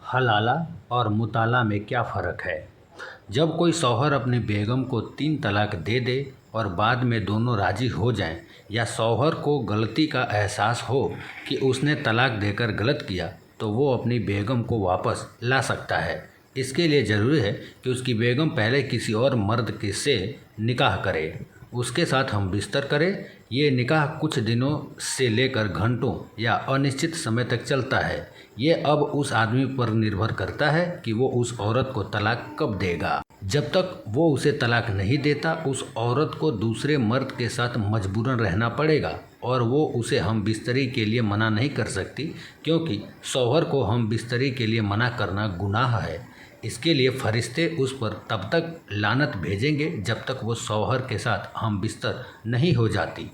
हलाला और मुताला में क्या फ़र्क है। जब कोई शौहर अपनी बेगम को 3 तलाक दे दे और बाद में दोनों राज़ी हो जाएं, या शौहर को गलती का एहसास हो कि उसने तलाक देकर गलत किया, तो वो अपनी बेगम को वापस ला सकता है। इसके लिए ज़रूरी है कि उसकी बेगम पहले किसी और मर्द से निकाह करे, उसके साथ हम बिस्तर करे। ये निकाह कुछ दिनों से लेकर घंटों या अनिश्चित समय तक चलता है। ये अब उस आदमी पर निर्भर करता है कि वो उस औरत को तलाक कब देगा। जब तक वो उसे तलाक नहीं देता, उस औरत को दूसरे मर्द के साथ मजबूरन रहना पड़ेगा और वो उसे हम बिस्तरी के लिए मना नहीं कर सकती, क्योंकि शौहर को हम बिस्तरी के लिए मना करना गुनाह है। इसके लिए फरिश्ते उस पर तब तक लानत भेजेंगे जब तक वो शौहर के साथ हम बिस्तर नहीं हो जाती।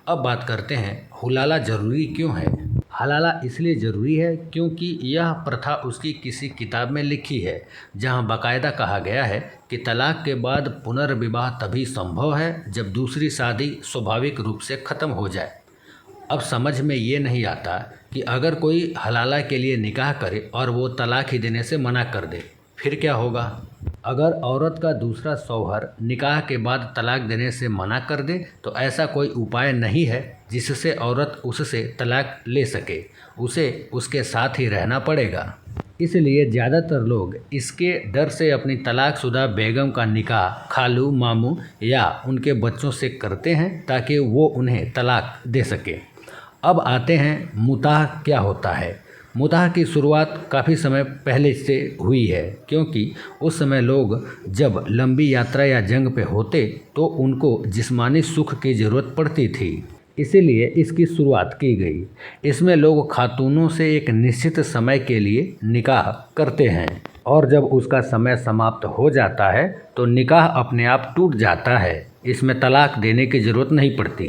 अब बात करते हैं हुलाला ज़रूरी क्यों है। हलाला इसलिए ज़रूरी है क्योंकि यह प्रथा उसकी किसी किताब में लिखी है, जहां बाकायदा कहा गया है कि तलाक के बाद पुनर्विवाह तभी संभव है जब दूसरी शादी स्वाभाविक रूप से ख़त्म हो जाए। अब समझ में ये नहीं आता कि अगर कोई हलाला के लिए निकाह करे और वो तलाक ही देने से मना कर दे, फिर क्या होगा। अगर औरत का दूसरा शौहर निकाह के बाद तलाक देने से मना कर दे, तो ऐसा कोई उपाय नहीं है जिससे औरत उससे तलाक ले सके। उसे उसके साथ ही रहना पड़ेगा। इसलिए ज़्यादातर लोग इसके डर से अपनी तलाकशुदा बेगम का निकाह खालू, मामू या उनके बच्चों से करते हैं ताकि वो उन्हें तलाक दे सके। अब आते हैं मुताह क्या होता है। मुताह की शुरुआत काफ़ी समय पहले से हुई है, क्योंकि उस समय लोग जब लंबी यात्रा या जंग पे होते तो उनको जिस्मानी सुख की ज़रूरत पड़ती थी, इसीलिए इसकी शुरुआत की गई। इसमें लोग खातूनों से एक निश्चित समय के लिए निकाह करते हैं और जब उसका समय समाप्त हो जाता है तो निकाह अपने आप टूट जाता है। इसमें तलाक देने की ज़रूरत नहीं पड़ती।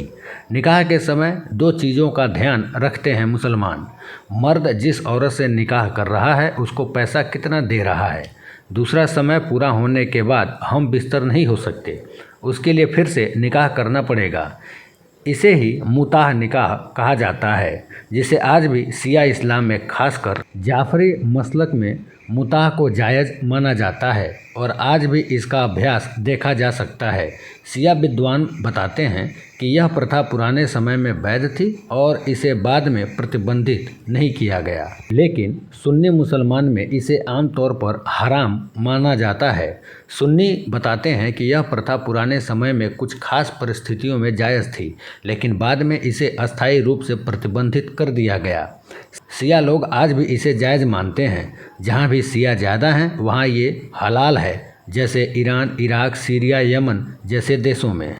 निकाह के समय 2 चीज़ों का ध्यान रखते हैं मुसलमान। मर्द जिस औरत से निकाह कर रहा है उसको पैसा कितना दे रहा है। दूसरा, समय पूरा होने के बाद हम बिस्तर नहीं हो सकते, उसके लिए फिर से निकाह करना पड़ेगा। इसे ही मुताह निकाह कहा जाता है, जिसे आज भी शिया इस्लाम में खासकर जाफरी मसलक में मुताह को जायज़ माना जाता है और आज भी इसका अभ्यास देखा जा सकता है। शिया विद्वान बताते हैं कि यह प्रथा पुराने समय में वैध थी और इसे बाद में प्रतिबंधित नहीं किया गया, लेकिन सुन्नी मुसलमान में इसे आमतौर पर हराम माना जाता है। सुन्नी बताते हैं कि यह प्रथा पुराने समय में कुछ खास परिस्थितियों में जायज़ थी, लेकिन बाद में इसे अस्थायी रूप से प्रतिबंधित कर दिया गया। शिया लोग आज भी इसे जायज़ मानते हैं। जहाँ भी शिया ज़्यादा हैं वहाँ ये हलाल है, जैसे ईरान, इराक, सीरिया, यमन जैसे देशों में।